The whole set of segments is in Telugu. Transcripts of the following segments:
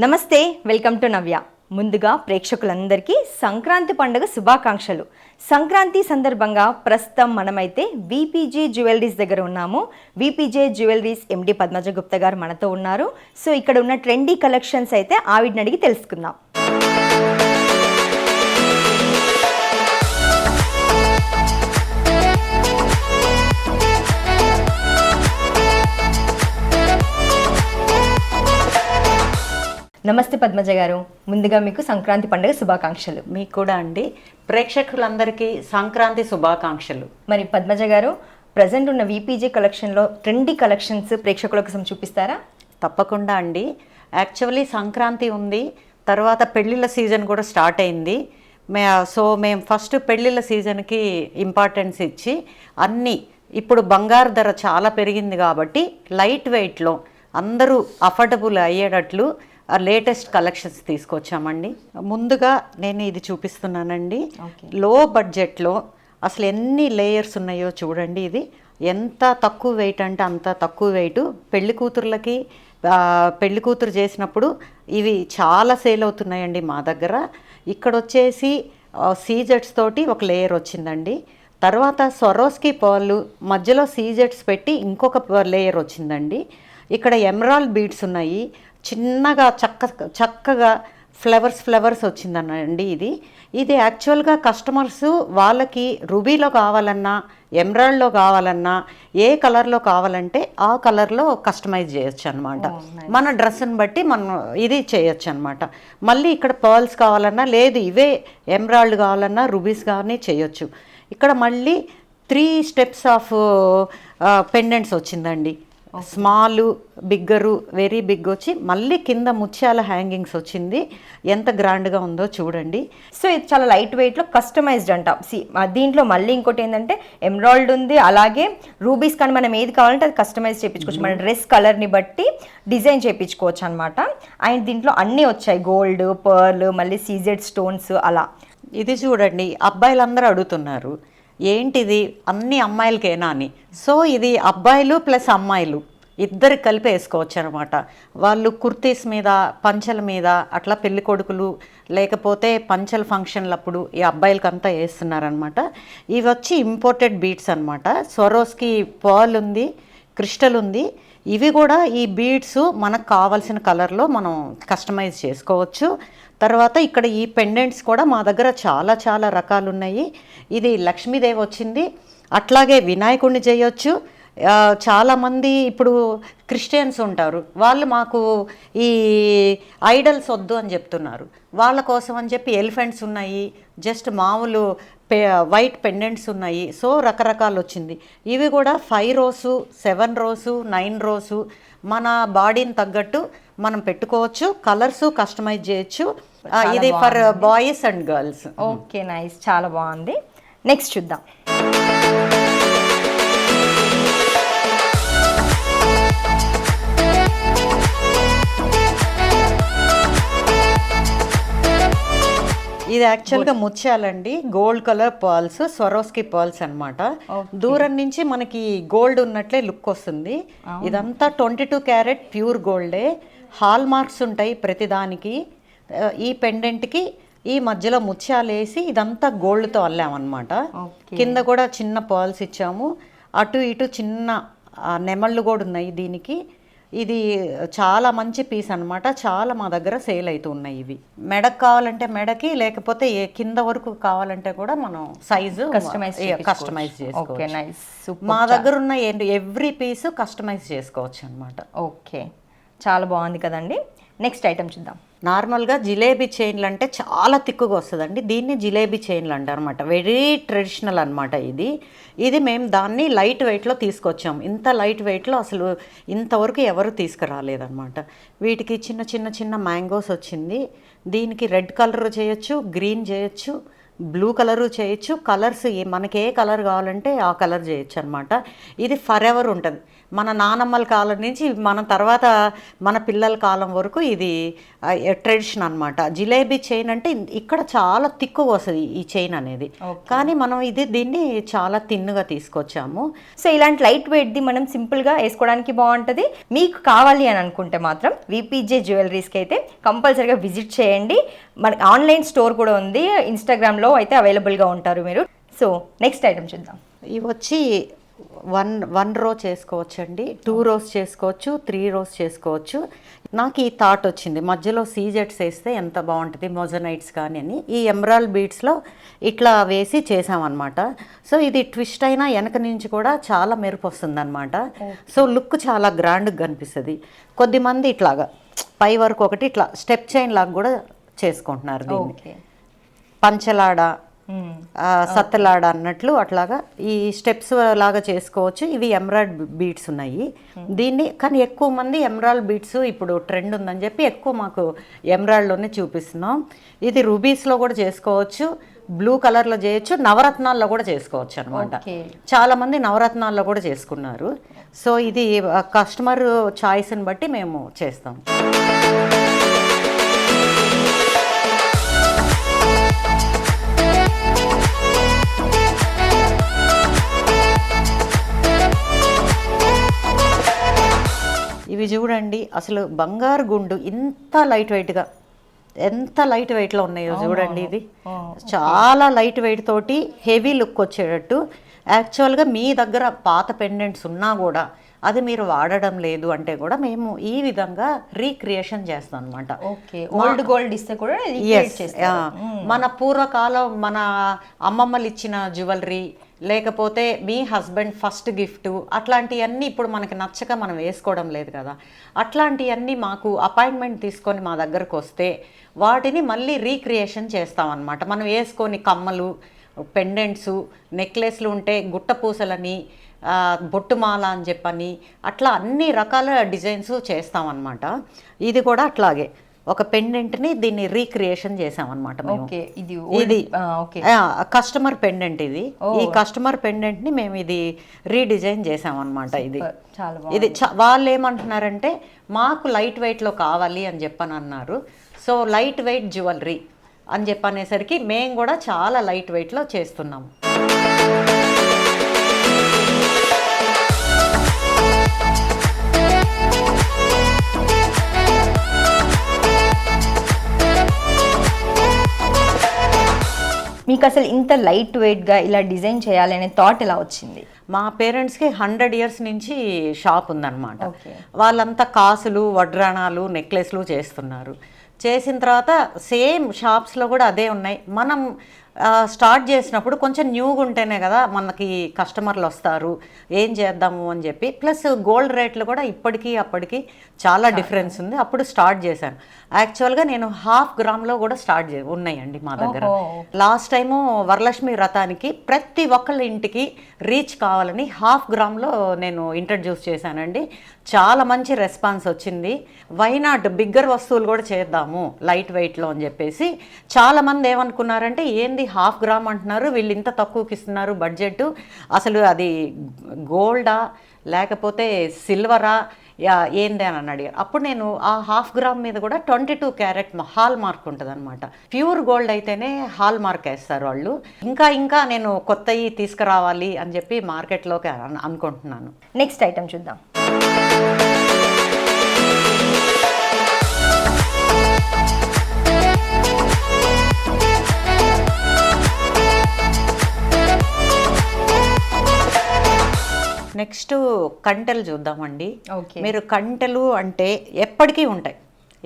నమస్తే, వెల్కమ్ టు నవ్య. ముందుగా ప్రేక్షకులందరికీ సంక్రాంతి పండుగ శుభాకాంక్షలు. సంక్రాంతి సందర్భంగా ప్రస్తుతం మనమైతే విపిజే జ్యువెలరీస్ దగ్గర ఉన్నాము. విపిజే జ్యువెలరీస్ ఎండి పద్మజ గుప్తా గారు మనతో ఉన్నారు. సో ఇక్కడ ఉన్న ట్రెండీ కలెక్షన్స్ అయితే ఆవిడని అడిగి తెలుసుకుందాం. నమస్తే పద్మజ గారు, ముందుగా మీకు సంక్రాంతి పండుగ శుభాకాంక్షలు. మీకు కూడా అండి. ప్రేక్షకులందరికీ సంక్రాంతి శుభాకాంక్షలు. మరి పద్మజ గారు, ప్రజెంట్ ఉన్న విపిజే కలెక్షన్లో ట్రెండీ కలెక్షన్స్ ప్రేక్షకుల కోసం చూపిస్తారా? తప్పకుండా అండి. యాక్చువల్లీ సంక్రాంతి ఉంది, తర్వాత పెళ్ళిళ్ళ సీజన్ కూడా స్టార్ట్ అయింది. మేము ఫస్ట్ పెళ్ళిళ్ళ సీజన్కి ఇంపార్టెన్స్ ఇచ్చి అన్నీ, ఇప్పుడు బంగారు ధర చాలా పెరిగింది కాబట్టి లైట్ వెయిట్లో అందరూ అఫోర్డబుల్ అయ్యేటట్లు లేటెస్ట్ కలెక్షన్స్ తీసుకొచ్చామండి. ముందుగా నేను ఇది చూపిస్తున్నానండి. లో బడ్జెట్లో అసలు ఎన్ని లేయర్స్ ఉన్నాయో చూడండి. ఇది ఎంత తక్కువ వెయిట్ అంటే అంత తక్కువ వెయిట్. పెళ్లి కూతుర్లకి పెళ్లి కూతురు చేసినప్పుడు ఇవి చాలా సేల్ అవుతున్నాయండి మా దగ్గర. ఇక్కడ వచ్చేసి సీజెట్స్ తోటి ఒక లేయర్ వచ్చిందండి. తర్వాత స్వరోస్కి పర్లు మధ్యలో సీజెట్స్ పెట్టి ఇంకొక లేయర్ వచ్చిందండి. ఇక్కడ ఎమరాల్డ్ బీడ్స్ ఉన్నాయి. చిన్నగా చక్కగా ఫ్లవర్స్ వచ్చిందనండి. ఇది యాక్చువల్గా కస్టమర్స్ వాళ్ళకి రూబీలో కావాలన్నా ఎమరాల్డ్లో కావాలన్నా ఏ కలర్లో కావాలంటే ఆ కలర్లో కస్టమైజ్ చేయొచ్చు అనమాట. మన డ్రెస్ని బట్టి మనం ఇది చేయొచ్చు అనమాట. మళ్ళీ ఇక్కడ పర్ల్స్ కావాలన్నా, లేదు ఇవే ఎమరాల్డ్ కావాలన్నా రూబీస్ కానీ చేయొచ్చు. ఇక్కడ మళ్ళీ 3 స్టెప్స్ ఆఫ్ పెండెంట్స్ వచ్చిందండి. స్మాల్, బిగ్గరు, వెరీ బిగ్ వచ్చి మళ్ళీ కింద ముత్యాల హ్యాంగింగ్స్ వచ్చింది. ఎంత గ్రాండ్గా ఉందో చూడండి. సో ఇది చాలా లైట్ వెయిట్లో కస్టమైజ్డ్ అంట. దీంట్లో మళ్ళీ ఇంకోటి ఏంటంటే ఎమరాల్డ్ ఉంది, అలాగే రూబీస్ కానీ మనం ఏది కావాలంటే అది కస్టమైజ్ చేయించుకోవచ్చు. మన డ్రెస్ కలర్ని బట్టి డిజైన్ చేయించుకోవచ్చు అనమాట. అండ్ దీంట్లో అన్నీ వచ్చాయి, గోల్డ్, పర్ల్, మళ్ళీ సీజెడ్ స్టోన్స్ అలా. ఇది చూడండి, అబ్బాయిలందరూ అడుగుతున్నారు ఏంటిది అన్ని అమ్మాయిలకేనా అని. సో ఇది అబ్బాయిలు ప్లస్ అమ్మాయిలు ఇద్దరు కలిపి వేసుకోవచ్చు అనమాట. వాళ్ళు కుర్తీస్ మీద, పంచల మీద అట్లా పెళ్లి కొడుకులు లేకపోతే పంచల ఫంక్షన్లప్పుడు ఈ అబ్బాయిలకంతా వేస్తున్నారనమాట. ఇవి వచ్చి ఇంపోర్టెడ్ బీడ్స్ అనమాట. స్వరోస్కి పర్ల్ ఉంది, క్రిస్టల్ ఉంది. ఇవి కూడా ఈ బీడ్స్ మనకు కావాల్సిన కలర్లో మనం కస్టమైజ్ చేసుకోవచ్చు. తర్వాత ఇక్కడ ఈ పెండెంట్స్ కూడా మా దగ్గర చాలా రకాలు ఉన్నాయి. ఇది లక్ష్మీదేవి వచ్చింది, అట్లాగే వినాయకుడిని చేయొచ్చు. చాలామంది ఇప్పుడు క్రిస్టియన్స్ ఉంటారు, వాళ్ళు మాకు ఈ ఐడల్స్ వద్దు అని చెప్తున్నారు. వాళ్ళ కోసం అని చెప్పి ఎలిఫెంట్స్ ఉన్నాయి, జస్ట్ మామూలు వైట్ పెండెంట్స్ ఉన్నాయి. సో రకరకాలు వచ్చింది. ఇవి కూడా 5 రోసు, 7 రోసు, 9 రోసు మన బాడీని తగ్గట్టు మనం పెట్టుకోవచ్చు. కలర్స్ కస్టమైజ్ చేయొచ్చు. ఇది for boys and girls. Okay, nice, చాలా బాగుంది. నెక్స్ట్ చూద్దాం. ఇది యాక్చువల్గా ముత్యాలండి, gold colour pearls, Swarovski pearls అనమాట. దూరం నుంచి మనకి గోల్డ్ ఉన్నట్లే లుక్ వస్తుంది. ఇదంతా 22 క్యారెట్ ప్యూర్ గోల్డే. హాల్ మార్క్స్ ఉంటాయి ప్రతిదానికి. ఈ పెండెంట్కి ఈ మధ్యలో ముత్యాలు వేసి ఇదంతా గోల్డ్తో అల్లామన్నమాట. కింద కూడా చిన్న పర్ల్స్ ఇచ్చాము. అటు ఇటు చిన్న నెమళ్ళు కూడా ఉన్నాయి దీనికి. ఇది చాలా మంచి పీస్ అనమాట. చాలా మా దగ్గర సేల్ అవుతూ ఉన్నాయి. ఇవి మెడకు కావాలంటే మెడకి, లేకపోతే కింద వరకు కావాలంటే కూడా మనం సైజు కస్టమైజ్ చేసుకోవచ్చు. మా దగ్గర ఉన్న ఎవ్రీ పీస్ కస్టమైజ్ చేసుకోవచ్చు అనమాట. ఓకే, చాలా బాగుంది కదండి. నెక్స్ట్ ఐటమ్ చూద్దాం. నార్మల్గా జిలేబీ చైన్లు అంటే చాలా తిక్కుగా వస్తుందండి. దీన్ని జిలేబీ చైన్లు అంటారు అనమాట. వెరీ ట్రెడిషనల్ అనమాట. ఇది మేము దాన్ని లైట్ వెయిట్లో తీసుకొచ్చాము. ఇంత లైట్ వెయిట్లో అసలు ఇంతవరకు ఎవరు తీసుకురాలేదన్నమాట. వీటికి చిన్న మ్యాంగోస్ వచ్చింది. దీనికి రెడ్ కలర్ చేయొచ్చు, గ్రీన్ చేయొచ్చు, బ్లూ కలరు చేయొచ్చు. కలర్స్ మనకి ఏ కలర్ కావాలంటే ఆ కలర్ చేయొచ్చు అనమాట. ఇది ఫర్ ఎవర్ ఉంటుంది. మన నానమ్మల కాలం నుంచి మన తర్వాత మన పిల్లల కాలం వరకు ఇది ట్రెడిషన్ అనమాట. జిలేబీ చైన్ అంటే ఇక్కడ చాలా తిక్కువ వస్తుంది ఈ చైన్ అనేది, కానీ మనం దీన్ని చాలా తిన్నుగా తీసుకొచ్చాము. సో ఇలాంటి లైట్ వెయిట్ది మనం సింపుల్గా వేసుకోవడానికి బాగుంటుంది. మీకు కావాలి అని అనుకుంటే మాత్రం విపిజే జ్యువెలరీస్కి అయితే కంపల్సరీగా విజిట్ చేయండి. మనకి ఆన్లైన్ స్టోర్ కూడా ఉంది, ఇన్స్టాగ్రామ్లో అయితే అవైలబుల్గా ఉంటారు మీరు. సో నెక్స్ట్ ఐటమ్ చూద్దాం. ఇవి వచ్చి వన్ రో చేసుకోవచ్చండి, 2 rows చేసుకోవచ్చు, 3 rows చేసుకోవచ్చు. నాకు ఈ థాట్ వచ్చింది, మధ్యలో సీజెట్స్ వేస్తే ఎంత బాగుంటుంది, మొజనైట్స్ కానీ అని ఈ ఎమరాల్డ్ బీడ్స్లో ఇట్లా వేసి చేసామన్నమాట. సో ఇది ట్విస్ట్ అయినా వెనక నుంచి కూడా చాలా మెరుపు వస్తుంది అనమాట. సో లుక్ చాలా గ్రాండ్గా కనిపిస్తుంది. కొద్దిమంది ఇట్లాగా పై వరకు ఒకటి ఇట్లా స్టెప్ చైన్ లాగా కూడా చేసుకుంటున్నారు దీన్ని. పంచలాడ, సత్తలాడ అన్నట్లు అట్లాగా ఈ స్టెప్స్ లాగా చేసుకోవచ్చు. ఇవి ఎమరాల్డ్ బీడ్స్ ఉన్నాయి దీన్ని, కానీ ఎక్కువ మంది ఎమరాల్డ్ బీడ్స్ ఇప్పుడు ట్రెండ్ ఉందని చెప్పి ఎక్కువ మాకు ఎమరాల్డ్లోనే చూపిస్తున్నాం. ఇది రూబీస్లో కూడా చేసుకోవచ్చు, బ్లూ కలర్లో చేయొచ్చు, నవరత్నాల్లో కూడా చేసుకోవచ్చు అనమాట. చాలామంది నవరత్నాల్లో కూడా చేసుకున్నారు. సో ఇది కస్టమర్ చాయిస్ని బట్టి మేము చేస్తాం. ఇవి చూడండి, అసలు బంగారు గుండు ఇంత లైట్ వెయిట్గా, ఎంత లైట్ వెయిట్లో ఉన్నాయో చూడండి. ఇది చాలా లైట్ వెయిట్ తోటి హెవీ లుక్ వచ్చేటట్టు. యాక్చువల్గా మీ దగ్గర పాత పెండెంట్స్ ఉన్నా కూడా అది మీరు వాడడం లేదు అంటే కూడా మేము ఈ విధంగా రీక్రియేషన్ చేస్తాం అనమాట. ఓల్డ్ గోల్డ్ ఇస్తే కూడా మన పూర్వకాలం మన అమ్మమ్మలు ఇచ్చిన జ్యువెలరీ, లేకపోతే మీ హస్బెండ్ ఫస్ట్ గిఫ్ట్, అట్లాంటివన్నీ ఇప్పుడు మనకి నచ్చక మనం వేసుకోవడం లేదు కదా. అట్లాంటివన్నీ మాకు అపాయింట్మెంట్ తీసుకొని మా దగ్గరకు వస్తే వాటిని మళ్ళీ రీక్రియేషన్ చేస్తామన్నమాట. మనం వేసుకొని కమ్మలు, పెండెంట్స్, నెక్లెస్లు ఉంటే గుట్టపూసలని, బొట్టుమాల అని చెప్పని అట్లా అన్ని రకాల డిజైన్స్ చేస్తామన్నమాట. ఇది కూడా అట్లాగే ఒక పెండెంట్ని దీన్ని రీక్రియేషన్ చేసామన్నమాట. ఇది కస్టమర్ పెండెంట్. ఈ కస్టమర్ పెండెంట్ని మేము ఇది రీడిజైన్ చేసామన్నమాట. ఇది వాళ్ళు ఏమంటున్నారంటే మాకు లైట్ వెయిట్లో కావాలి అని చెప్పని అన్నారు. సో లైట్ వెయిట్ జ్యువెలరీ అని చెప్పనేసరికి మేము కూడా చాలా లైట్ వెయిట్లో చేస్తున్నాము. మీకు అసలు ఇంత లైట్ వెయిట్గా ఇలా డిజైన్ చేయాలనే థాట్ ఎలా వచ్చింది? మా పేరెంట్స్కి 100 years నుంచి షాప్ ఉందన్నమాట. వాళ్ళంతా కాసులు, వడ్రాణాలు, నెక్లెస్లు చేస్తున్నారు. చేసిన తర్వాత సేమ్ షాప్స్లో కూడా అదే ఉన్నాయి. మనం స్టార్ట్ చేసినప్పుడు కొంచెం న్యూగా ఉంటేనే కదా మనకి కస్టమర్లు వస్తారు, ఏం చేద్దాము అని చెప్పి. ప్లస్ గోల్డ్ రేట్లు కూడా ఇప్పటికీ అప్పటికి చాలా డిఫరెన్స్ ఉంది. అప్పుడు స్టార్ట్ చేశాను. యాక్చువల్గా నేను 1/2 గ్రామ్లో కూడా ఉన్నాయండి మా దగ్గర. లాస్ట్ టైము వరలక్ష్మి వ్రతానికి ప్రతి ఒక్కళ్ళ ఇంటికి రీచ్ కావాలని 1/2 గ్రామ్లో నేను ఇంట్రడ్యూస్ చేశానండి. చాలా మంచి రెస్పాన్స్ వచ్చింది. వై నాట్ బిగ్గర్ వస్తువులు కూడా చేద్దాము లైట్ వెయిట్లో అని చెప్పేసి. చాలామంది ఏమనుకున్నారంటే ఏంది 1/2 గ్రామ్ అంటున్నారు, వీళ్ళు ఇంత తక్కువకి ఇస్తున్నారు బడ్జెట్, అసలు అది గోల్డా లేకపోతే సిల్వరా ఏంది అని అడిగారు. అప్పుడు నేను ఆ 1/2 గ్రామ్ మీద కూడా 22 క్యారెట్ హాల్ మార్క్ ఉంటుంది అనమాట. ప్యూర్ గోల్డ్ అయితేనే హాల్ మార్క్ వేస్తారు వాళ్ళు. ఇంకా నేను కొత్తవి తీసుకురావాలి అని చెప్పి మార్కెట్లోకి అనుకుంటున్నాను. నెక్స్ట్ ఐటమ్ చూద్దాం. నెక్స్ట్ కంటెలు చూద్దామండి. మీరు కంటెలు అంటే ఎప్పటికీ ఉంటాయి,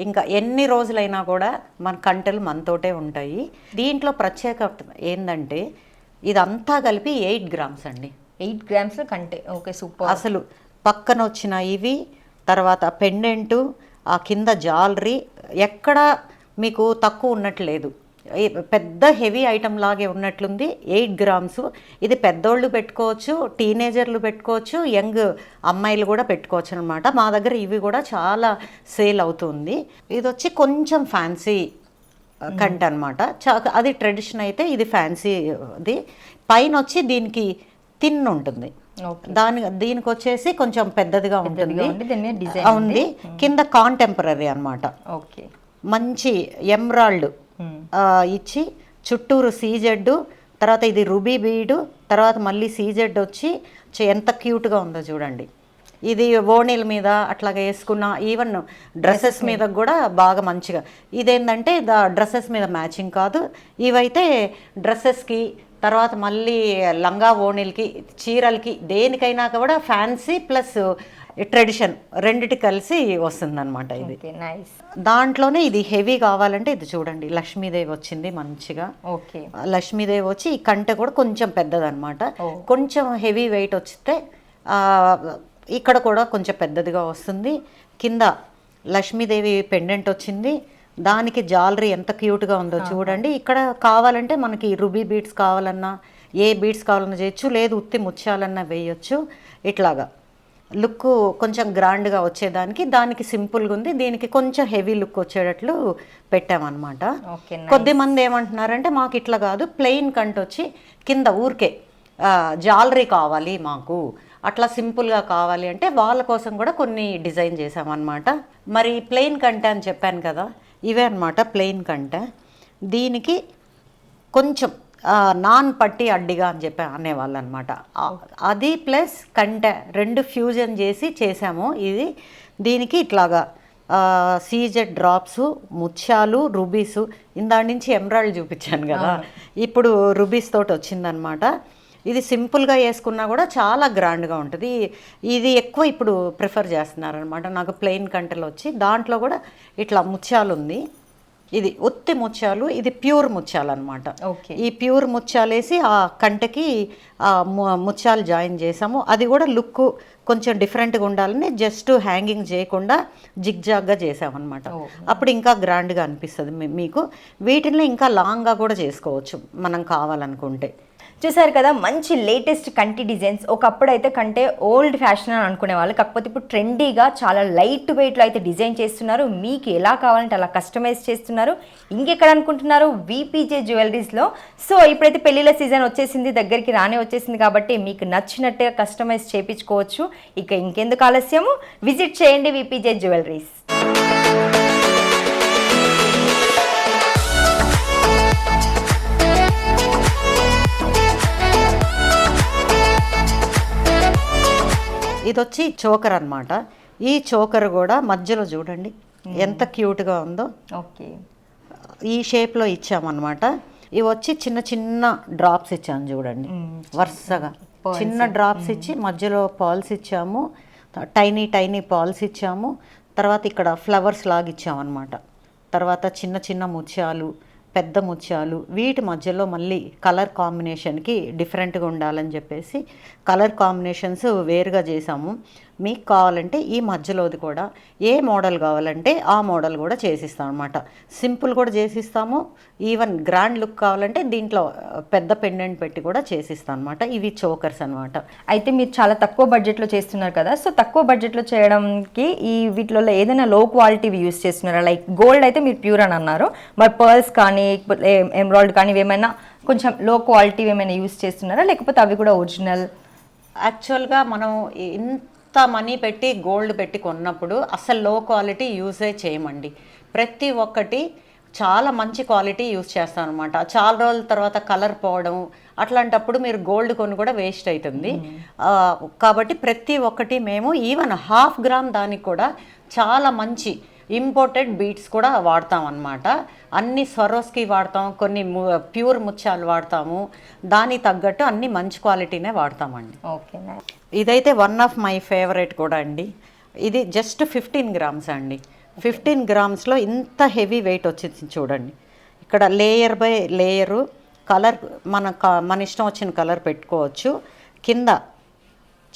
ఇంకా ఎన్ని రోజులైనా కూడా మన కంటెలు మనతోటే ఉంటాయి. దీంట్లో ప్రత్యేకత ఏంటంటే ఇదంతా కలిపి 8 grams అండి. 8 grams కంటే ఓకే సూపర్. అసలు పక్కన వచ్చిన ఇవి, తర్వాత పెండెంటు, ఆ కింద జ్యువెలరీ ఎక్కడ మీకు తక్కువ ఉన్నట్లేదు. పెద్ద హెవీ ఐటమ్ లాగే ఉన్నట్లుంది. 8 grams. ఇది పెద్దోళ్ళు పెట్టుకోవచ్చు, టీనేజర్లు పెట్టుకోవచ్చు, యంగ్ అమ్మాయిలు కూడా పెట్టుకోవచ్చు అనమాట. మా దగ్గర ఇవి కూడా చాలా సేల్ అవుతుంది. ఇది వచ్చి కొంచెం ఫ్యాన్సీ కంట అనమాట. అది ట్రెడిషన్ అయితే ఇది ఫ్యాన్సీది. పైన వచ్చి దీనికి థిన్ ఉంటుంది. ఓకే. దీనికి వచ్చేసి కొంచెం పెద్దదిగా ఉంటుంది. దీని మీద డిజైన్ ఉంది. కింద కాంటెంపరీ అన్నమాట. ఓకే. మంచి ఎమరాల్డ్ ఇచ్చి చుట్టూరు సీజెడ్, తర్వాత ఇది రుబీ బీడు, తర్వాత మళ్ళీ సీజెడ్ వచ్చి ఎంత క్యూట్గా ఉందో చూడండి. ఇది ఓణీల మీద అట్లాగా వేసుకున్న ఈవెన్ డ్రెస్సెస్ మీద కూడా బాగా మంచిగా. ఇదేంటంటే డ్రెస్సెస్ మీద మ్యాచింగ్ కాదు, ఇవైతే డ్రెస్సెస్కి తర్వాత మళ్ళీ లంగా ఓణీలకి చీరలకి దేనికైనా కూడా ఫ్యాన్సీ ప్లస్ ట్రెడిషన్ రెండిటి కలిసి వస్తుందన్నమాట. ఇది దాంట్లోనే ఇది హెవీ కావాలంటే ఇది చూడండి, లక్ష్మీదేవి వచ్చింది మంచిగా. ఓకే. లక్ష్మీదేవి వచ్చి ఈ కంటె కూడా కొంచెం పెద్దదన్నమాట. కొంచెం హెవీ వెయిట్ వస్తే ఇక్కడ కూడా కొంచెం పెద్దదిగా వస్తుంది. కింద లక్ష్మీదేవి పెండెంట్ వచ్చింది, దానికి జాలరీ ఎంత క్యూట్గా ఉందో చూడండి. ఇక్కడ కావాలంటే మనకి రుబీ బీడ్స్ కావాలన్నా ఏ బీడ్స్ కావాలన్నా చేయొచ్చు, లేదు ఉత్తి ముత్యాలన్నా వేయొచ్చు. ఇట్లాగా లుక్ కొంచెం గ్రాండ్గా వచ్చేదానికి దానికి సింపుల్గా ఉంది, దీనికి కొంచెం హెవీ లుక్ వచ్చేటట్లు పెట్టామన్నమాట. కొద్దిమంది ఏమంటున్నారంటే మాకు ఇట్లా కాదు, ప్లెయిన్ కంట వచ్చి కింద ఊరికే జాలరీ కావాలి మాకు, అట్లా సింపుల్గా కావాలి అంటే వాళ్ళ కోసం కూడా కొన్ని డిజైన్ చేసామన్నమాట. మరి ప్లెయిన్ కంట అని చెప్పాను కదా, ఇవే అన్నమాట ప్లెయిన్ కంట. దీనికి కొంచెం నాన్ పట్టి అడ్డిగా అని చెప్పి అనేవాళ్ళు అనమాట. అది ప్లస్ కంటె రెండు ఫ్యూజన్ చేసి చేసాము. ఇది దీనికి ఇట్లాగా సీజెడ్ డ్రాప్స్, ముత్యాలు, రుబీసు, ఇందాడి నుంచి ఎమరాల్డ్ చూపించాను కదా, ఇప్పుడు రుబీస్ తోటి వచ్చిందనమాట. ఇది సింపుల్గా వేసుకున్నా కూడా చాలా గ్రాండ్గా ఉంటుంది. ఇది ఎక్కువ ఇప్పుడు ప్రిఫర్ చేస్తున్నారనమాట. నాకు ప్లెయిన్ కంటెలు వచ్చి దాంట్లో కూడా ఇట్లా ముత్యాలు ఉంది. ఇది ఒత్తి ముత్యాలు, ఇది ప్యూర్ ముత్యాలు అనమాట. ఈ ప్యూర్ ముత్యాలు వేసి ఆ కంటకి ముత్యాలు జాయిన్ చేసాము. అది కూడా లుక్ కొంచెం డిఫరెంట్గా ఉండాలని జస్ట్ హ్యాంగింగ్ చేయకుండా జిగ్జాగ్గా చేసామన్నమాట. అప్పుడు ఇంకా గ్రాండ్గా అనిపిస్తుంది మీకు. వీటిని ఇంకా లాంగ్గా కూడా చేసుకోవచ్చు మనం కావాలనుకుంటే. చూసారు కదా, మంచి లేటెస్ట్ కంటి డిజైన్స్. ఒకప్పుడు అయితే కంటే ఓల్డ్ ఫ్యాషన్ అని అనుకునే వాళ్ళు, కాకపోతే ఇప్పుడు ట్రెండీగా చాలా లైట్ వెయిట్లో అయితే డిజైన్ చేస్తున్నారు. మీకు ఎలా కావాలంటే అలా కస్టమైజ్ చేస్తున్నారు. ఇంకెక్కడ అనుకుంటున్నారు? విపిజే జ్యువెలరీస్లో. సో ఇప్పుడైతే పెళ్ళిళ్ళ సీజన్ వచ్చేసింది, దగ్గరికి రానే వచ్చేసింది కాబట్టి మీకు నచ్చినట్టుగా కస్టమైజ్ చేయించుకోవచ్చు. ఇక ఇంకెందుకు ఆలస్యము, విజిట్ చేయండి విపిజే జ్యువెలరీస్. ఇది వచ్చి చోకర్ అనమాట. ఈ చోకర్ కూడా మధ్యలో చూడండి ఎంత క్యూట్గా ఉందో. ఓకే. ఈ షేప్లో ఇచ్చామన్నమాట. ఇవి వచ్చి చిన్న చిన్న డ్రాప్స్ ఇచ్చాము చూడండి, వరుసగా చిన్న డ్రాప్స్ ఇచ్చి మధ్యలో పాల్స్ ఇచ్చాము, టైనీ టైనీ పాల్స్ ఇచ్చాము. తర్వాత ఇక్కడ ఫ్లవర్స్ లాగా ఇచ్చామన్నమాట. తర్వాత చిన్న చిన్న ముత్యాలు, పెద్ద ముత్యాలు, వీటి మధ్యలో మళ్ళీ కలర్ కాంబినేషన్కి డిఫరెంట్గా ఉండాలని చెప్పేసి కలర్ కాంబినేషన్స్ వేరుగా చేసాము. మీకు కావాలంటే ఈ మధ్యలోది కూడా ఏ మోడల్ కావాలంటే ఆ మోడల్ కూడా చేసిస్తాం అనమాట. సింపుల్ కూడా చేసిస్తాము, ఈవెన్ గ్రాండ్ లుక్ కావాలంటే దీంట్లో పెద్ద పెండెంట్ పెట్టి కూడా చేసిస్తాం అనమాట. ఇవి చోకర్స్ అనమాట. అయితే మీరు చాలా తక్కువ బడ్జెట్లో చేస్తున్నారు కదా, సో తక్కువ బడ్జెట్లో చేయడానికి ఈ వీటిలో ఏదైనా లో క్వాలిటీవి యూస్ చేస్తున్నారా? లైక్ గోల్డ్ అయితే మీరు ప్యూర్ అని అన్నారు, మరి పర్ల్స్ కానీ ఎమరాల్డ్ కానీ ఏమైనా కొంచెం లో క్వాలిటీ ఏమైనా యూస్ చేస్తున్నారా, లేకపోతే అవి కూడా ఒరిజినల్? యాక్చువల్గా మనం ఇంత మనీ పెట్టి గోల్డ్ పెట్టి కొన్నప్పుడు అసలు లో క్వాలిటీ యూజే చేయమండి. ప్రతి ఒక్కటి చాలా మంచి క్వాలిటీ యూజ్ చేస్తాం అనమాట. చాలా రోజుల తర్వాత కలర్ పోవడం అట్లాంటప్పుడు మీరు గోల్డ్ కొని కూడా వేస్ట్ అవుతుంది. కాబట్టి ప్రతి ఒక్కటి మేము ఈవెన్ 1/2 గ్రామ్ దానికి కూడా చాలా మంచి ఇంపోర్టెడ్ బీడ్స్ కూడా వాడతాం అన్నమాట. అన్ని స్వరోస్కి వాడతాం, కొన్ని ప్యూర్ ముత్యాలు వాడతాము, దానికి తగ్గట్టు అన్ని మంచి క్వాలిటీనే వాడతామండి. ఓకే. ఇదైతే వన్ ఆఫ్ మై ఫేవరెట్ కూడా అండి. ఇది జస్ట్ 15 గ్రామ్స్ అండి. 15 గ్రామ్స్లో ఇంత హెవీ వెయిట్ వచ్చింది చూడండి. ఇక్కడ లేయర్ బై లేయరు కలర్ మన ఇష్టం వచ్చిన కలర్ పెట్టుకోవచ్చు. కింద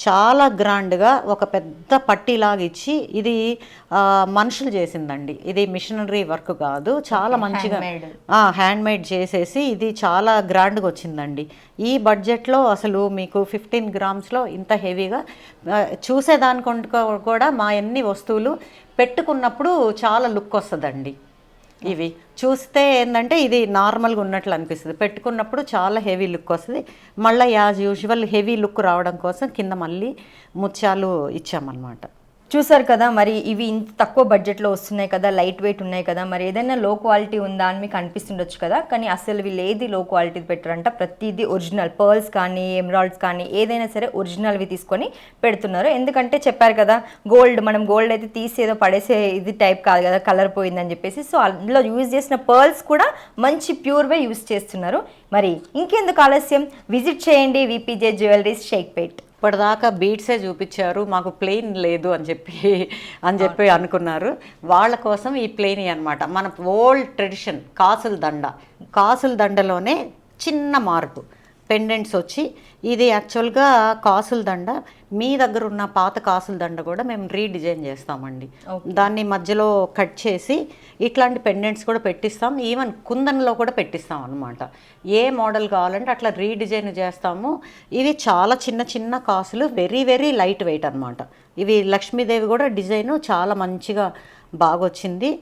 చాలా గ్రాండ్గా ఒక పెద్ద పట్టీలాగా ఇచ్చి, ఇది మనుషులు చేసిందండి, ఇది మిషనరీ వర్క్ కాదు, చాలా మంచిగా హ్యాండ్మేడ్ చేసేసి ఇది చాలా గ్రాండ్గా వచ్చిందండి. ఈ బడ్జెట్లో అసలు మీకు 15 గ్రామ్స్లో ఇంత హెవీగా చూసేదానికి కూడా మా అన్ని వస్తువులు పెట్టుకున్నప్పుడు చాలా లుక్ వస్తుందండి. ఇవి చూస్తే ఏంటంటే ఇది నార్మల్గా ఉన్నట్లు అనిపిస్తుంది, పెట్టుకున్నప్పుడు చాలా హెవీ లుక్ వస్తుంది. మళ్ళీ యాజ్ యూజువల్ హెవీ లుక్ రావడం కోసం కింద మళ్ళీ ముత్యాలు ఇచ్చామన్నమాట. చూసారు కదా, మరి ఇవి ఇంత తక్కువ బడ్జెట్లో వస్తున్నాయి కదా, లైట్ వెయిట్ ఉన్నాయి కదా, మరి ఏదైనా లో క్వాలిటీ ఉందా అని మీకు అనిపిస్తుండొచ్చు కదా, కానీ అసలు వీళ్ళు ఏది లో క్వాలిటీ పెట్టారంట, ప్రతిదీ ఒరిజినల్ పర్ల్స్ కానీ ఎమరాల్డ్స్ కానీ ఏదైనా సరే ఒరిజినల్వి తీసుకొని పెడుతున్నారు. ఎందుకంటే చెప్పారు కదా, మనం గోల్డ్ అయితే తీసి ఏదో పడేసే ఇది టైప్ కాదు కదా, కలర్ పోయిందని చెప్పేసి. సో అందులో యూజ్ చేసిన పర్ల్స్ కూడా మంచి ప్యూర్వే యూజ్ చేస్తున్నారు. మరి ఇంకెందుకు ఆలస్యం, విజిట్ చేయండి విపిజే జ్యువెలరీస్, షేక్పేట్. ఇప్పటిదాకా బీడ్సే చూపించారు, మాకు ప్లెయిన్ లేదు అని చెప్పి అనుకున్నారు. వాళ్ళ కోసం ఈ ప్లెయిన్ అనమాట. మన ఓల్డ్ ట్రెడిషన్ కాసుల దండలోనే చిన్న మార్పు, పెండెంట్స్ వచ్చి ఇది యాక్చువల్గా కాసుల దండ. మీ దగ్గర ఉన్న పాత కాసుల దండ కూడా మేము రీడిజైన్ చేస్తామండి. దాన్ని మధ్యలో కట్ చేసి ఇట్లాంటి పెండెంట్స్ కూడా పెట్టిస్తాం, ఈవెన్ కుందన్లో కూడా పెట్టిస్తాం అనమాట. ఏ మోడల్ కావాలంటే అట్లా రీడిజైన్ చేస్తాము. ఇవి చాలా చిన్న చిన్న కాసులు, వెరీ వెరీ లైట్ వెయిట్ అనమాట. ఇవి లక్ష్మీదేవి కూడా డిజైను చాలా మంచిగా బాగొచ్చింది.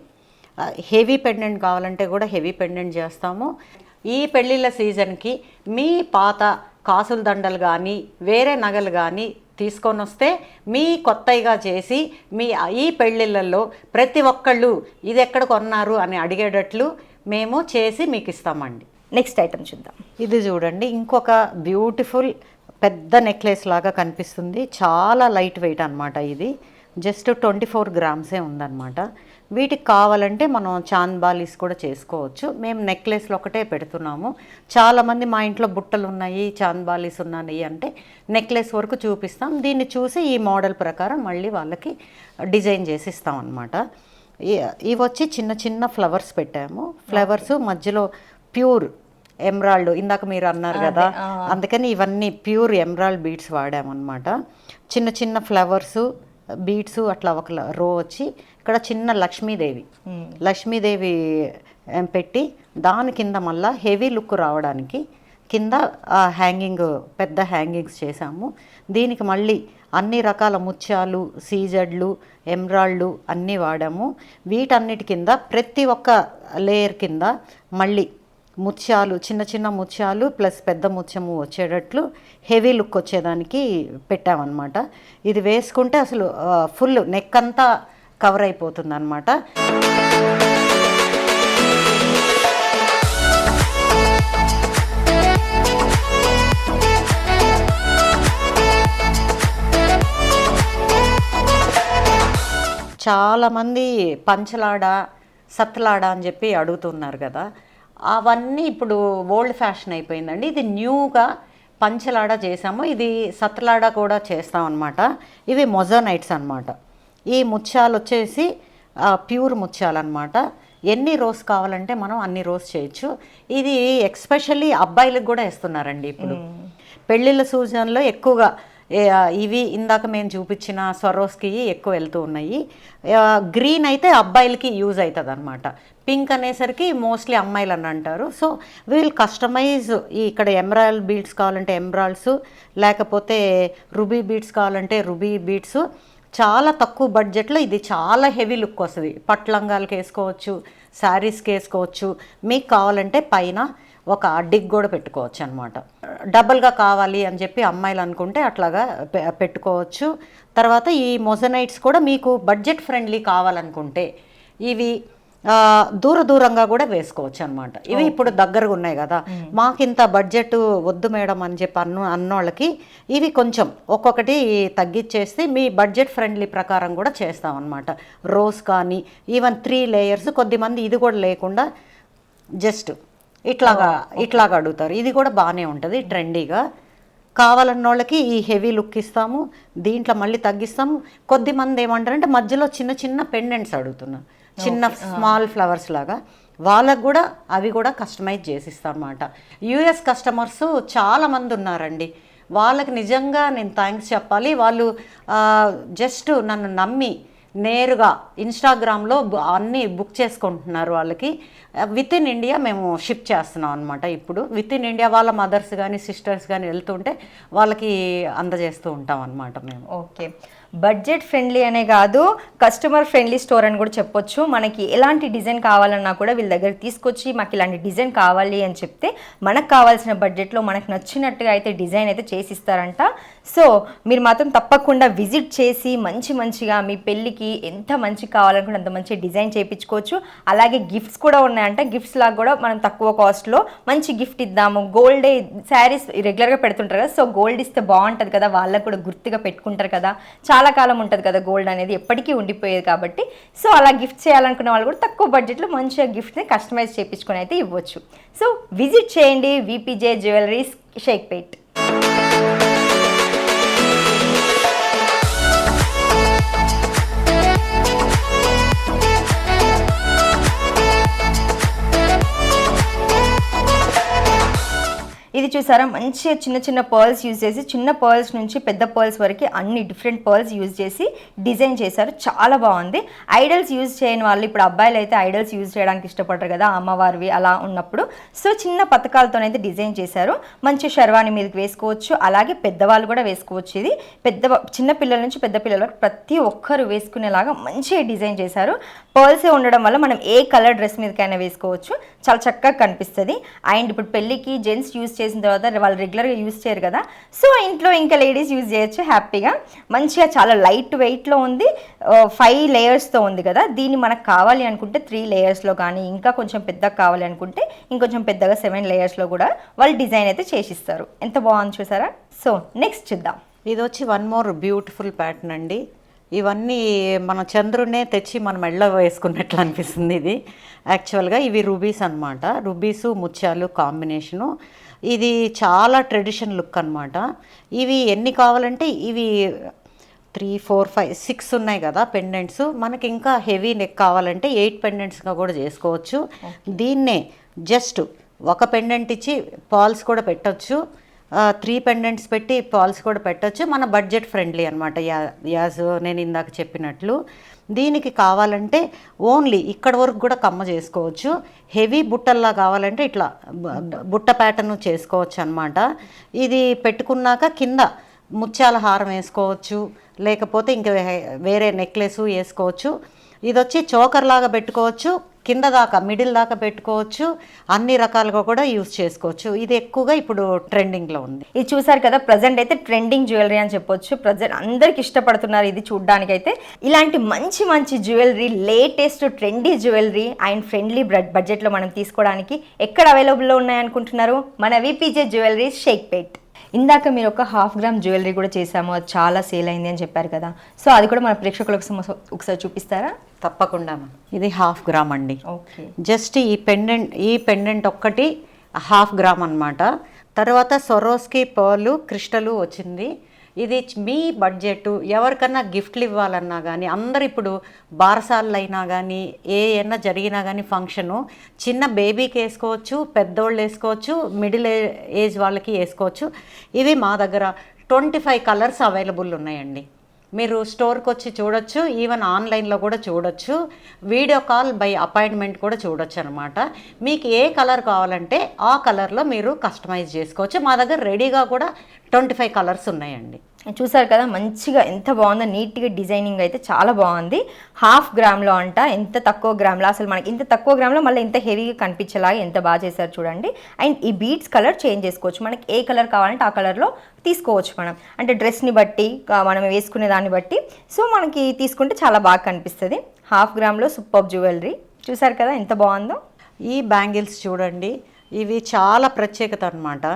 హెవీ పెండెంట్ కావాలంటే కూడా హెవీ పెండెంట్ చేస్తాము. ఈ పెళ్ళిళ్ళ సీజన్కి మీ పాత కాసుల దండలు కానీ వేరే నగలు కానీ తీసుకొని వస్తే మీ కొత్తగా చేసి మీ ఈ పెళ్ళిళ్ళల్లో ప్రతి ఒక్కళ్ళు ఇది ఎక్కడ కొన్నారు అని అడిగేటట్లు మేము చేసి మీకు ఇస్తామండి. నెక్స్ట్ ఐటమ్ చూద్దాం. ఇది చూడండి, ఇంకొక బ్యూటిఫుల్ పెద్ద నెక్లెస్ లాగా కనిపిస్తుంది. చాలా లైట్ వెయిట్ అనమాట. ఇది జస్ట్ 24 గ్రామ్సే ఉందన్నమాట. వీటికి కావాలంటే మనం చాంద్ బాలీస్ కూడా చేసుకోవచ్చు. మేము నెక్లెస్లు ఒకటే పెడుతున్నాము. చాలామంది మా ఇంట్లో బుట్టలు ఉన్నాయి, చాంద్ బాలీస్ ఉన్నాయి అంటే నెక్లెస్ వరకు చూపిస్తాం. దీన్ని చూసి ఈ మోడల్ ప్రకారం మళ్ళీ వాళ్ళకి డిజైన్ చేసి ఇస్తాం అనమాట. ఇవి వచ్చి చిన్న చిన్న ఫ్లవర్స్ పెట్టాము. ఫ్లవర్స్ మధ్యలో ప్యూర్ ఎమరాల్డ్, ఇందాక మీరు అన్నారు కదా, అందుకని ఇవన్నీ ప్యూర్ ఎమరాల్డ్ బీడ్స్ వాడామన్నమాట. చిన్న చిన్న ఫ్లవర్సు బీడ్స్ అట్లా ఒక రో వచ్చి ఇక్కడ చిన్న లక్ష్మీదేవి పెట్టి దాని కింద మళ్ళీ హెవీ లుక్ రావడానికి కింద పెద్ద హ్యాంగింగ్స్ చేసాము. దీనికి మళ్ళీ అన్ని రకాల ముత్యాలు, సీజడ్లు, ఎమరాల్డ్లు అన్నీ వాడాము. వీటన్నిటి కింద ప్రతి ఒక్క లేయర్ కింద మళ్ళీ ముత్యాలు, చిన్న చిన్న ముత్యాలు ప్లస్ పెద్ద ముత్యము వచ్చేటట్లు హెవీ లుక్ వచ్చేదానికి పెట్టామన్నమాట. ఇది వేసుకుంటే అసలు ఫుల్ నెక్ అంతా కవర్ అయిపోతుంది అన్నమాట. చాలామంది పంచలాడ, సత్లాడ అని చెప్పి అడుగుతున్నారు కదా, అవన్నీ ఇప్పుడు ఓల్డ్ ఫ్యాషన్ అయిపోయిందండి. ఇది న్యూగా పంచలాడ చేసాము. ఇది సత్లాడ కూడా చేస్తాం అనమాట. ఇవి మొజోనైట్స్ అనమాట. ఈ ముత్యాలు వచ్చేసి ప్యూర్ ముత్యాలు అనమాట. ఎన్ని రోస్ కావాలంటే మనం అన్ని రోస్ చేయొచ్చు. ఇది ఎక్స్పెషల్లీ అబ్బాయిలకు కూడా వేస్తున్నారండి ఇప్పుడు పెళ్ళిళ్ళ సీజన్లో ఎక్కువగా. ఇవి ఇందాక మేము చూపించిన స్వరోస్కి ఎక్కువ వెళ్తూ ఉన్నాయి. గ్రీన్ అయితే అబ్బాయిలకి యూజ్ అవుతుంది అనమాట. పింక్ అనేసరికి మోస్ట్లీ అమ్మాయిలు అని అంటారు. సో వీళ్ళు కస్టమైజ్ ఇక్కడ ఎమరాల్డ్ బీడ్స్ కావాలంటే ఎమరాల్డ్స్, లేకపోతే రుబీ బీడ్స్ కావాలంటే రుబీ బీడ్స్. చాలా తక్కువ బడ్జెట్లో ఇది చాలా హెవీ లుక్ వస్తుంది. పట్లంగాలకి వేసుకోవచ్చు, శారీస్కి వేసుకోవచ్చు. మీకు కావాలంటే పైన ఒక డిగ్ కూడా పెట్టుకోవచ్చు అనమాట. డబల్గా కావాలి అని చెప్పి అమ్మాయిలు అనుకుంటే అట్లాగా పెట్టుకోవచ్చు. తర్వాత ఈ మొజనైట్స్ కూడా మీకు బడ్జెట్ ఫ్రెండ్లీ కావాలనుకుంటే ఇవి దూరంగా కూడా వేసుకోవచ్చు అనమాట. ఇవి ఇప్పుడు దగ్గరగా ఉన్నాయి కదా, మాకు ఇంత బడ్జెట్ వద్దు మేడం అని చెప్పి అన్నోళ్ళకి ఇవి కొంచెం ఒక్కొక్కటి తగ్గించేసి మీ బడ్జెట్ ఫ్రెండ్లీ ప్రకారం కూడా చేస్తాం అనమాట. రోజ్ కానీ ఈవెన్ 3 లేయర్స్, కొద్దిమంది ఇది కూడా లేకుండా జస్ట్ ఇట్లాగా అడుగుతారు. ఇది కూడా బాగానే ఉంటుంది ట్రెండీగా. కావాలన్న వాళ్ళకి ఈ హెవీ లుక్ ఇస్తాము. దీంట్లో మళ్ళీ తగ్గిస్తాము. కొద్దిమంది ఏమంటారంటే మధ్యలో చిన్న చిన్న పెండెంట్స్ అడుగుతున్నారు, చిన్న స్మాల్ ఫ్లవర్స్ లాగా. వాళ్ళకు కూడా అవి కూడా కస్టమైజ్ చేసిస్తాం అన్నమాట. యూఎస్ కస్టమర్స్ చాలామంది ఉన్నారండి. వాళ్ళకి నిజంగా నేను థ్యాంక్స్ చెప్పాలి. వాళ్ళు జస్ట్ నన్ను నమ్మి నేరుగా ఇన్స్టాగ్రామ్లో అన్నీ బుక్ చేసుకుంటున్నారు వాళ్ళకి. విత్ ఇన్ ఇండియా మేము షిప్ చేస్తున్నాం అనమాట. ఇప్పుడు విత్ ఇన్ ఇండియా వాళ్ళ మదర్స్ కానీ సిస్టర్స్ కానీ వెళ్తుంటే వాళ్ళకి అందజేస్తూ ఉంటాం అనమాట మేము. ఓకే, బడ్జెట్ ఫ్రెండ్లీ అనే కాదు, కస్టమర్ ఫ్రెండ్లీ స్టోర్ అని కూడా చెప్పొచ్చు. మనకి ఎలాంటి డిజైన్ కావాలన్నా కూడా వీళ్ళ దగ్గర తీసుకొచ్చి మాకు ఇలాంటి డిజైన్ కావాలి అని చెప్తే మనకు కావాల్సిన బడ్జెట్లో మనకు నచ్చినట్టుగా అయితే డిజైన్ అయితే చేసిస్తారంట. సో మీరు మాత్రం తప్పకుండా విజిట్ చేసి మంచిగా మీ పెళ్ళికి ఎంత మంచి కావాలనుకుంటే అంత మంచి డిజైన్ చేయించుకోవచ్చు. అలాగే గిఫ్ట్స్ కూడా ఉన్నాయంట. గిఫ్ట్స్ లాగా కూడా మనం తక్కువ కాస్ట్లో మంచి గిఫ్ట్ ఇద్దాము. గోల్డే శారీస్ రెగ్యులర్గా పెడుతుంటారు కదా, సో గోల్డ్ ఇస్తే బాగుంటుంది కదా, వాళ్ళకు కూడా గుర్తుగా పెట్టుకుంటారు కదా, చాలా కాలం ఉంటుంది కదా గోల్డ్ అనేది, ఎప్పటికీ ఉండిపోయేది కాబట్టి. సో అలా గిఫ్ట్ చేయాలనుకున్న వాళ్ళు కూడా తక్కువ బడ్జెట్లో మంచిగా గిఫ్ట్ని కస్టమైజ్ చేయించుకొని అయితే ఇవ్వచ్చు. సో విజిట్ చేయండి విపిజే జ్యువెలరీస్, షేక్పేట్. ఇది చూసారా, మంచిగా చిన్న పర్ల్స్ యూజ్ చేసి, చిన్న పర్ల్స్ నుంచి పెద్ద పర్ల్స్ వరకు అన్ని డిఫరెంట్ పర్ల్స్ యూజ్ చేసి డిజైన్ చేశారు. చాలా బాగుంది. ఐడల్స్ యూజ్ చేయని వాళ్ళు, ఇప్పుడు అబ్బాయిలు అయితే ఐడల్స్ యూజ్ చేయడానికి ఇష్టపడరు కదా, అమ్మవారివి అలా ఉన్నప్పుడు, సో చిన్న పథకాలతోనైతే డిజైన్ చేశారు. మంచి షర్వాణి మీదకి వేసుకోవచ్చు, అలాగే పెద్దవాళ్ళు కూడా వేసుకోవచ్చు. ఇది చిన్న పిల్లల నుంచి పెద్ద పిల్లల వరకు ప్రతి ఒక్కరు వేసుకునేలాగా మంచిగా డిజైన్ చేశారు. పర్ల్సే ఉండడం వల్ల మనం ఏ కలర్ డ్రెస్ మీదకైనా వేసుకోవచ్చు, చాలా చక్కగా కనిపిస్తుంది. అండ్ ఇప్పుడు పెళ్ళికి జెంట్స్ యూజ్ చేసిన తర్వాత వాళ్ళు రెగ్యులర్గా యూజ్ చేయరు కదా, సో ఇంట్లో ఇంకా లేడీస్ యూజ్ చేయొచ్చు హ్యాపీగా. మంచిగా చాలా లైట్ వెయిట్లో ఉంది. 5 లేయర్స్తో ఉంది కదా, దీన్ని మనకు కావాలి అనుకుంటే 3 లేయర్స్లో కానీ, ఇంకా కొంచెం పెద్దగా కావాలి అనుకుంటే ఇంకొంచెం పెద్దగా 7 లేయర్స్లో కూడా వాళ్ళు డిజైన్ అయితే చేసిస్తారు. ఎంత బాగుంది చూసారా. సో నెక్స్ట్ చూద్దాం. ఇది వచ్చి వన్ మోర్ బ్యూటిఫుల్ ప్యాటర్న్ అండి. ఇవన్నీ మన చంద్రునే తెచ్చి మనం మెళ్ళ వేసుకున్నట్లు అనిపిస్తుంది. ఇది యాక్చువల్గా ఇవి రూబీస్ అనమాట. రూబీసు ముత్యాలు కాంబినేషను. ఇది చాలా ట్రెడిషన్ లుక్ అనమాట. ఇవి ఎన్ని కావాలంటే ఇవి 3, 4, 5, 6 ఉన్నాయి కదా పెండెంట్స్. మనకి ఇంకా హెవీ నెక్ కావాలంటే 8 పెండెంట్స్గా కూడా చేసుకోవచ్చు. దీన్నే జస్ట్ ఒక పెండెంట్ ఇచ్చి పాల్స్ కూడా పెట్టచ్చు, 3 పెండెంట్స్ పెట్టి పాల్స్ కూడా పెట్టచ్చు. మన బడ్జెట్ ఫ్రెండ్లీ అనమాట. యాజ్ నేను ఇందాక చెప్పినట్లు దీనికి కావాలంటే ఓన్లీ ఇక్కడ వరకు కూడా కమ్మ చేసుకోవచ్చు. హెవీ బుట్టల్లా కావాలంటే ఇట్లా బుట్ట ప్యాటర్న్ చేసుకోవచ్చు అనమాట. ఇది పెట్టుకున్నాక కింద ముత్యాల హారం వేసుకోవచ్చు, లేకపోతే ఇంకా వేరే నెక్లెస్ వేసుకోవచ్చు. ఇది వచ్చి చోకర్ లాగా పెట్టుకోవచ్చు, కింద దాకా మిడిల్ దాకా పెట్టుకోవచ్చు, అన్ని రకాలుగా కూడా యూజ్ చేసుకోవచ్చు. ఇది ఎక్కువగా ఇప్పుడు ట్రెండింగ్లో ఉంది. ఇది చూసారు కదా, ప్రజెంట్ అయితే ట్రెండింగ్ జ్యువెలరీ అని చెప్పొచ్చు. ప్రజెంట్ అందరికి ఇష్టపడుతున్నారు ఇది చూడడానికి. అయితే ఇలాంటి మంచి jewellery, latest trendy jewellery and friendly బడ్జెట్లో మనం తీసుకోవడానికి ఎక్కడ అవైలబుల్లో ఉన్నాయనుకుంటున్నారు? మన విపిజే జ్యువెలరీస్, షేక్పేట్. ఇందాక మీరు ఒక 1/2 గ్రామ్ జ్యువెలరీ కూడా చేశాము, అది చాలా సేల్ అయింది అని చెప్పారు కదా, సో అది కూడా మన ప్రేక్షకులకు ఒకసారి చూపిస్తారా? తప్పకుండా. ఇది 1/2 గ్రామ్ అండి. ఓకే, జస్ట్ ఈ పెండెంట్ ఒక్కటి 1/2 గ్రామ్ అనమాట. తర్వాత సొరోస్కి పర్లు క్రిస్టలు వచ్చింది. ఇది మీ బడ్జెట్, ఎవరికన్నా గిఫ్ట్లు ఇవ్వాలన్నా కానీ, అందరు ఇప్పుడు బారసాలు అయినా కానీ ఏమైనా జరిగినా కానీ ఫంక్షను, చిన్న బేబీకి వేసుకోవచ్చు, పెద్దోళ్ళు వేసుకోవచ్చు, మిడిల్ ఏజ్ వాళ్ళకి వేసుకోవచ్చు. ఇవి మా దగ్గర 25 కలర్స్ అవైలబుల్ ఉన్నాయండి. మీరు స్టోర్కి వచ్చి చూడొచ్చు, ఈవెన్ ఆన్లైన్లో కూడా చూడొచ్చు, వీడియో కాల్ బై అపాయింట్మెంట్ కూడా చూడొచ్చు అనమాట. మీకు ఏ కలర్ కావాలంటే ఆ కలర్లో మీరు కస్టమైజ్ చేసుకోవచ్చు. మా దగ్గర రెడీగా కూడా 25 కలర్స్ ఉన్నాయండి. చూసారు కదా, మంచిగా ఎంత బాగుందో, నీట్గా డిజైనింగ్ అయితే చాలా బాగుంది. 1/2 గ్రామ్లో అంట, ఎంత తక్కువ గ్రామ్లో, అసలు మనకి ఇంత తక్కువ గ్రామ్లో మళ్ళీ ఇంత హెవీగా కనిపించేలాగా ఎంత బాగా చేశారు చూడండి. అండ్ ఈ బీడ్స్ కలర్ చేంజ్ చేసుకోవచ్చు, మనకి ఏ కలర్ కావాలంటే ఆ కలర్లో తీసుకోవచ్చు మనం, అంటే డ్రెస్ని బట్టి మనం వేసుకునే దాన్ని బట్టి. సో మనకి తీసుకుంటే చాలా బాగా కనిపిస్తుంది. 1/2 గ్రామ్లో సూపర్ జ్యువెలరీ. చూసారు కదా ఎంత బాగుందో. ఈ బ్యాంగిల్స్ చూడండి, ఇవి చాలా ప్రత్యేకత అనమాట.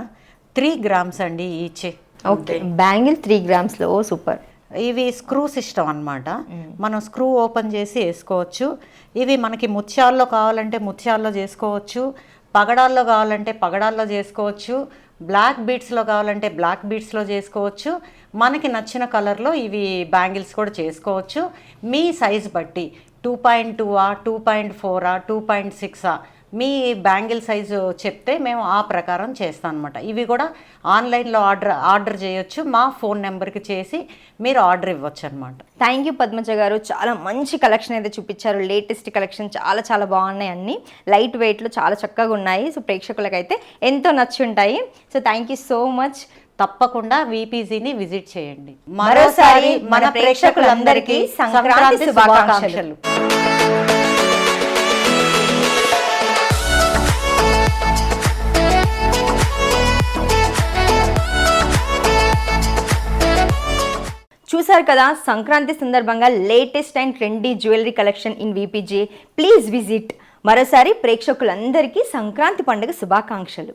3 గ్రామ్స్ అండి ఈచ్. ఓకే, బ్యాంగిల్ 3 గ్రామ్స్లో, సూపర్. ఇవి స్క్రూ సిస్టమ్ అనమాట. మనం స్క్రూ ఓపెన్ చేసి వేసుకోవచ్చు. ఇవి మనకి ముత్యాల్లో కావాలంటే ముత్యాల్లో చేసుకోవచ్చు, పగడాల్లో కావాలంటే పగడాల్లో చేసుకోవచ్చు, బ్లాక్ బీడ్స్లో కావాలంటే బ్లాక్ బీడ్స్లో చేసుకోవచ్చు. మనకి నచ్చిన కలర్లో ఇవి బ్యాంగిల్స్ కూడా చేసుకోవచ్చు. మీ సైజ్ బట్టి 2.2, 2.4, 2.6 మీ బ్యాంగిల్ సైజు చెప్తే మేము ఆ ప్రకారం చేస్తాం అనమాట. ఇవి కూడా ఆన్లైన్లో ఆర్డర్ చేయొచ్చు, మా ఫోన్ నెంబర్కి చేసి మీరు ఆర్డర్ ఇవ్వచ్చు అనమాట. థ్యాంక్ యూ పద్మజ గారు, చాలా మంచి కలెక్షన్ అయితే చూపించారు. లేటెస్ట్ కలెక్షన్ చాలా చాలా బాగున్నాయి, అన్ని లైట్ వెయిట్లో చాలా చక్కగా ఉన్నాయి. సో ప్రేక్షకులకైతే ఎంతో నచ్చి ఉంటాయి. So thank you so much. తప్పకుండా వీపీజీని విజిట్ చేయండి. మరోసారి మన ప్రేక్షకులందరికీ సంక్రాంతి శుభాకాంక్షలు. చూసారు కదా, సంక్రాంతి సందర్భంగా latest and trendy jewellery collection in VPG. Please visit. మరోసారి ప్రేక్షకులందరికీ సంక్రాంతి పండుగ శుభాకాంక్షలు.